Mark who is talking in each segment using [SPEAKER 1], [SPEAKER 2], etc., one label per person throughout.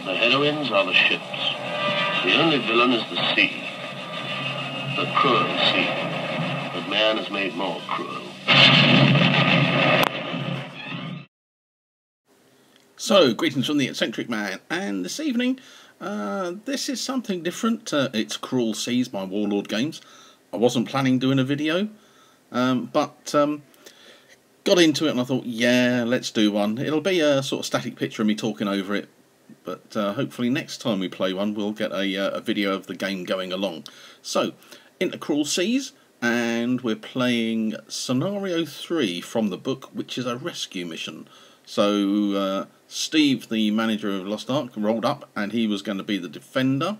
[SPEAKER 1] The heroines are the ships. The only villain is the sea. The cruel sea. But man is made more cruel.
[SPEAKER 2] So, greetings from the Eccentric Man, and this evening, this is something different. It's Cruel Seas by Warlord Games. I wasn't planning doing a video, but got into it and I thought, yeah, let's do one. It'll be a sort of static picture of me talking over it, but hopefully next time we play one, we'll get a video of the game going along. So, into Cruel Seas, and we're playing Scenario 3 from the book, which is a rescue mission. So, Steve, the manager of Lost Ark, rolled up, and he was going to be the defender.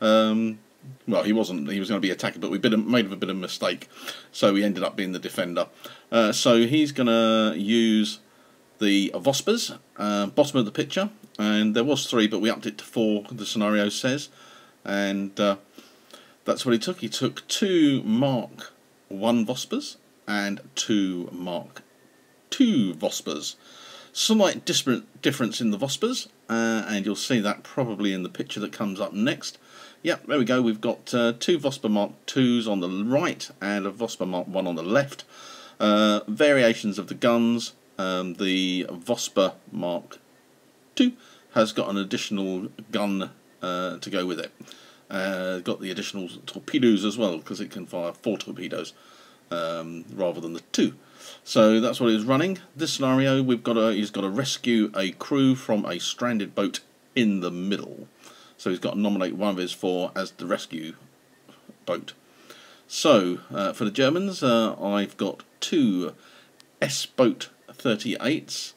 [SPEAKER 2] Well, he wasn't. He was going to be attacker, but we made a bit of a mistake, so he ended up being the defender. So he's going to use the Vospers, bottom of the picture, and there was 3, but we upped it to 4. The scenario says, and that's what he took. He took 2 Mark 1 Vospers and 2 Mark 2 Vospers. Slight difference in the Vospers, and you'll see that probably in the picture that comes up next. Yep, there we go. We've got 2 Vosper Mark 2s on the right and a Vosper Mark 1 on the left. Variations of the guns. The Vosper Mark 2 has got an additional gun to go with it. Got the additional torpedoes as well, because it can fire 4 torpedoes rather than the 2. So that's what he's running. This scenario, he's got to rescue a crew from a stranded boat in the middle. So he's got to nominate one of his 4 as the rescue boat. So for the Germans, I've got 2 S-boat 38s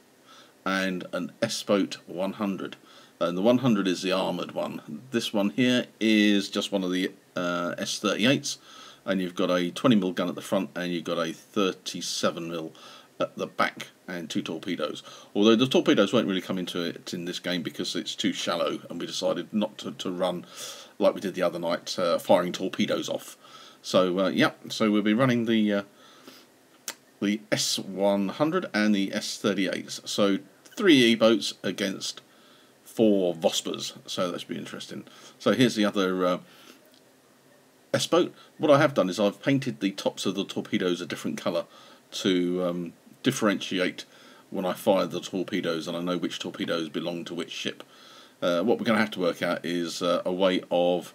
[SPEAKER 2] and an S-boat 100. And the 100 is the armoured one. This one here is just one of the S-38s. And you've got a 20mm gun at the front, and you've got a 37mm at the back, and 2 torpedoes. Although the torpedoes won't really come into it in this game because it's too shallow, and we decided not to run like we did the other night, firing torpedoes off. So yeah, so we'll be running the S100 and the S38s. So 3 E-boats against 4 Vospers. So that should be interesting. So here's the other S-boat. What I have done is I've painted the tops of the torpedoes a different colour to differentiate when I fire the torpedoes, and I know which torpedoes belong to which ship. What we're going to have to work out is a way of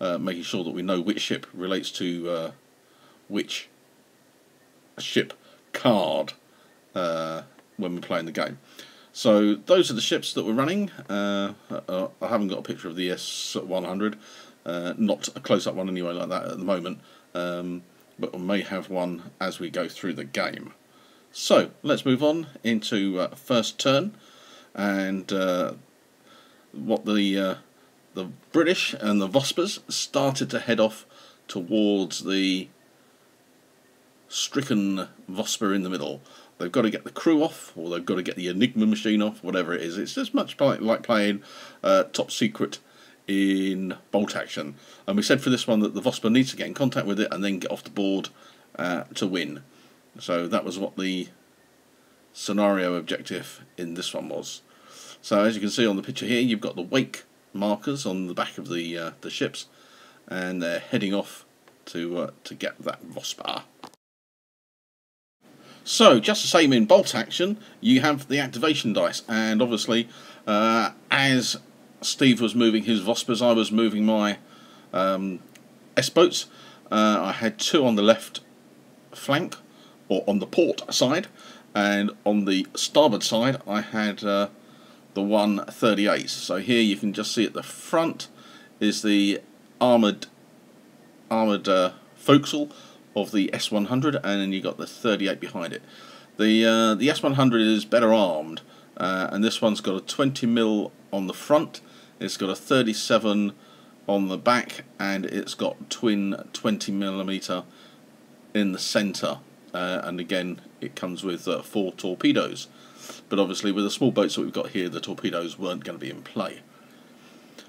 [SPEAKER 2] making sure that we know which ship relates to which ship card when we're playing the game. So those are the ships that we're running. I haven't got a picture of the S100. Not a close-up one anyway like that at the moment, but we may have one as we go through the game. So let's move on into first turn, and what the British and the Vospers started to head off towards the stricken Vosper in the middle. They've got to get the crew off, or they've got to get the Enigma machine off, whatever it is. It's just much like playing Top Secret in bolt action. And we said for this one that the Vosper needs to get in contact with it and then get off the board to win. So that was what the scenario objective in this one was. So as you can see on the picture here, you've got the wake markers on the back of the ships, and they're heading off to get that Vosper. So just the same in bolt action, you have the activation dice, and obviously as Steve was moving his Vospers, I was moving my S-boats. I had 2 on the left flank, or on the port side, and on the starboard side I had the 138. So here you can just see at the front is the armoured forecastle of the S100, and then you got the 38 behind it. The S100 is better armed, and this one's got a 20mm on the front. It's got a 37 on the back, and it's got twin 20mm in the centre, and again it comes with 4 torpedoes. But obviously with the small boats that we've got here, the torpedoes weren't going to be in play.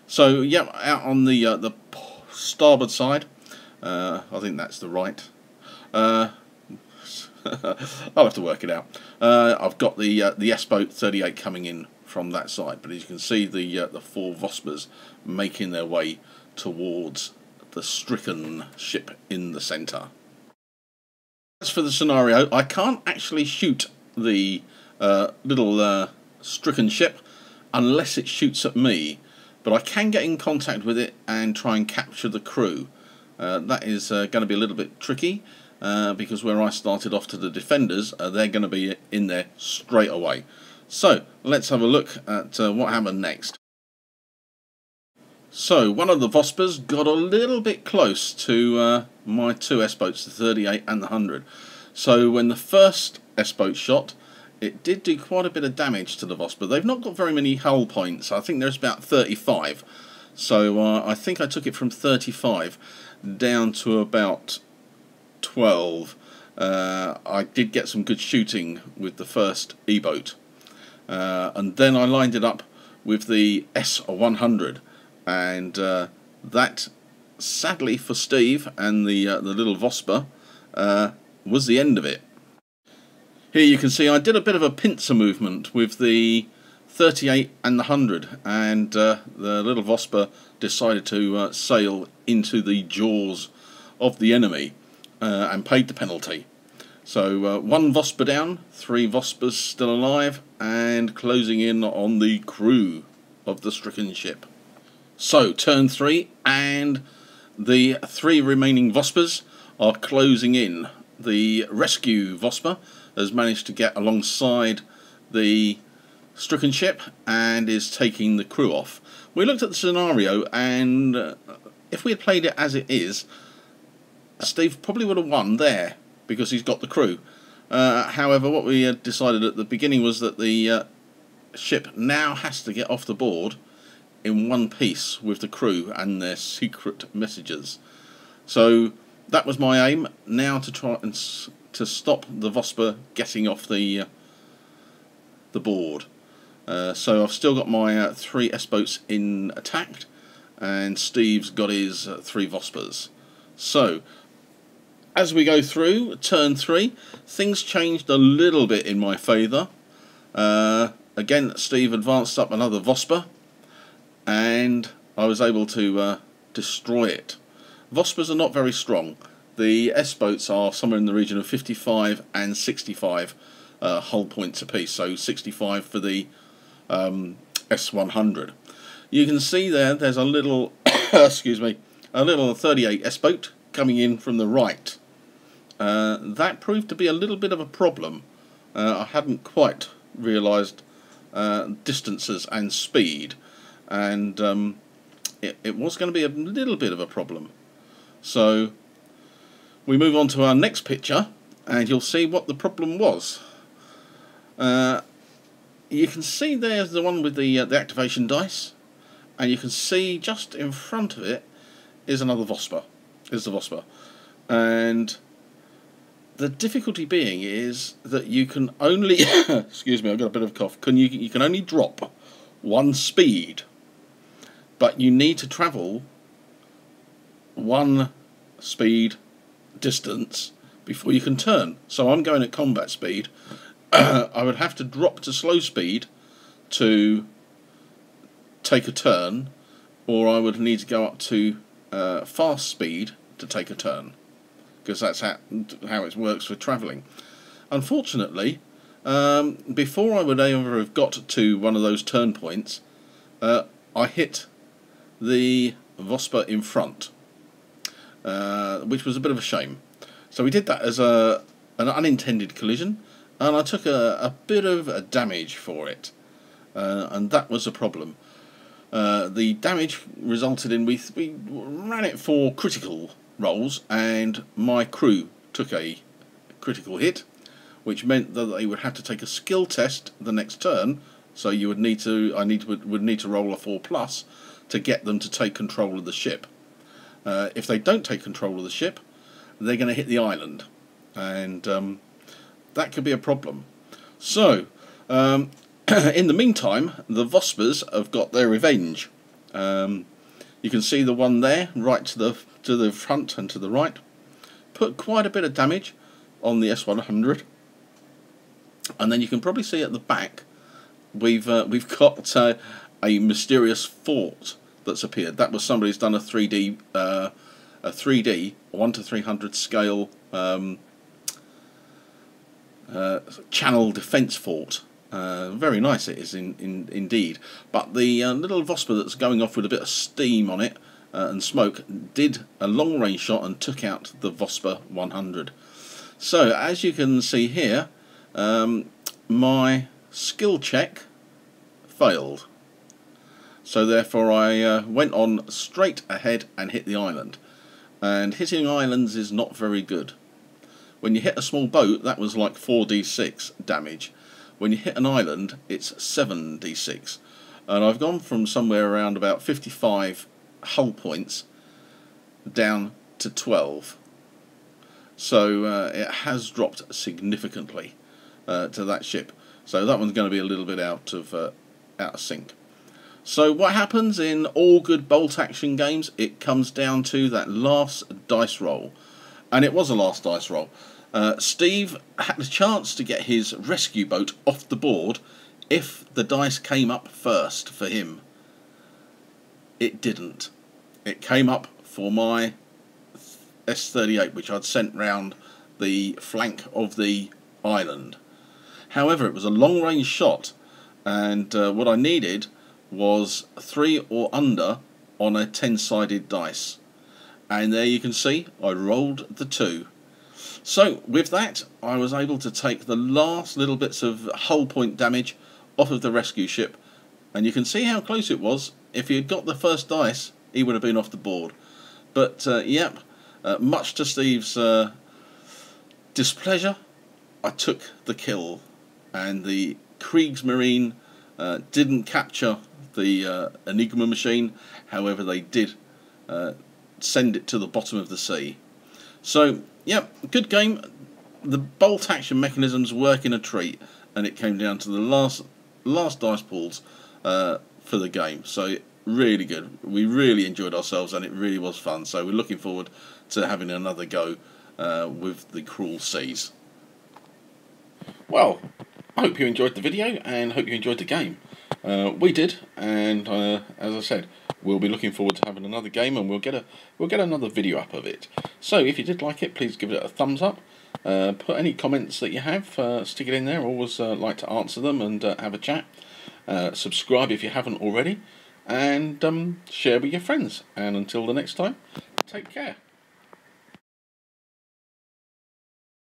[SPEAKER 2] So yeah, out on the starboard side, I think that's the right. I'll have to work it out. I've got the S-boat 38 coming in from that side. But as you can see, the 4 Vospers making their way towards the stricken ship in the centre. As for the scenario, I can't actually shoot the little stricken ship unless it shoots at me, but I can get in contact with it and try and capture the crew. That is going to be a little bit tricky because where I started off to the defenders, they're going to be in there straight away. So let's have a look at what happened next. So one of the Vospers got a little bit close to my 2 S-boats, the 38 and the 100. So when the first S-boat shot, it did do quite a bit of damage to the Vosper. They've not got very many hull points. I think there's about 35. So I think I took it from 35 down to about 12. I did get some good shooting with the first E-boat. And then I lined it up with the S100. And that, sadly for Steve and the little Vosper, was the end of it. Here you can see I did a bit of a pincer movement with the 38 and the 100, and the little Vosper decided to sail into the jaws of the enemy and paid the penalty. So 1 Vosper down, 3 Vospers still alive, and closing in on the crew of the stricken ship. So turn 3, and the 3 remaining Vospers are closing in. The rescue Vosper has managed to get alongside the stricken ship and is taking the crew off. We looked at the scenario, and if we had played it as it is, Steve probably would have won there because he's got the crew. However, what we had decided at the beginning was that the ship now has to get off the board in one piece with the crew and their secret messages. So that was my aim, now to try and to stop the Vosper getting off the board. So I've still got my 3 S-boats intact, and Steve's got his 3 Vospers. So as we go through turn 3, things changed a little bit in my favour. Again, Steve advanced up another Vosper, and I was able to destroy it. Vospers are not very strong. The S-boats are somewhere in the region of 55 and 65 hull points apiece, so 65 for the S100. You can see there's a little excuse me, a little 38 S-boat coming in from the right. That proved to be a little bit of a problem. I hadn't quite realised distances and speed, and it was going to be a little bit of a problem. So we move on to our next picture, and you'll see what the problem was. You can see there's the one with the activation dice, and you can see just in front of it is another Vosper. Is the Vosper, and the difficulty being is that you can only excuse me, I've got a bit of a cough. You can only drop 1 speed, but you need to travel 1 speed distance before you can turn. So I'm going at combat speed. I would have to drop to slow speed to take a turn, or I would need to go up to fast speed to take a turn, because that's how it works for travelling. Unfortunately, before I would ever have got to one of those turn points, I hit the Vosper in front, which was a bit of a shame. So we did that as an unintended collision, and I took a bit of damage for it, and that was a problem. The damage resulted in we ran it for critical rolls, and my crew took a critical hit, which meant that they would have to take a skill test the next turn. So you would need to would need to roll a 4+ to get them to take control of the ship. If they don't take control of the ship, they're going to hit the island, and that could be a problem. So in the meantime, the Vospers have got their revenge. You can see the one there, right to the front and to the right, put quite a bit of damage on the S100, and then you can probably see at the back we've got a mysterious fort that's appeared. That was somebody's done a 3D 1:300 scale channel defence fort. Very nice it is indeed. But the little Vosper that's going off with a bit of steam on it and smoke did a long range shot and took out the Vosper 100. So as you can see here, my skill check failed. So therefore I went on straight ahead and hit the island. And hitting islands is not very good. When you hit a small boat, that was like 4d6 damage. When you hit an island, it's 7d6. And I've gone from somewhere around about 55 hull points down to 12. So it has dropped significantly to that ship. So that one's going to be a little bit out of sync. So what happens in all good bolt action games? It comes down to that last dice roll. And it was a last dice roll. Steve had a chance to get his rescue boat off the board if the dice came up first for him. It didn't. It came up for my S38, which I'd sent round the flank of the island. However, it was a long range shot, and what I needed was 3 or under on a 10-sided dice. And there you can see I rolled the 2. So with that I was able to take the last little bits of hull point damage off of the rescue ship, and you can see how close it was. If he had got the first dice he would have been off the board. But yep, much to Steve's displeasure, I took the kill, and the Kriegsmarine didn't capture the Enigma machine. However, they did send it to the bottom of the sea. So yep, good game. The bolt action mechanisms work in a treat, and it came down to the last dice pulls for the game. So really good. We really enjoyed ourselves, and it really was fun. So we're looking forward to having another go with the Cruel Seas. Well, I hope you enjoyed the video and hope you enjoyed the game. We did, and as I said, we'll be looking forward to having another game, and we'll get another video up of it. So if you did like it, please give it a thumbs up. Put any comments that you have, stick it in there. Always like to answer them and have a chat. Subscribe if you haven't already, and share with your friends. And until the next time, take care.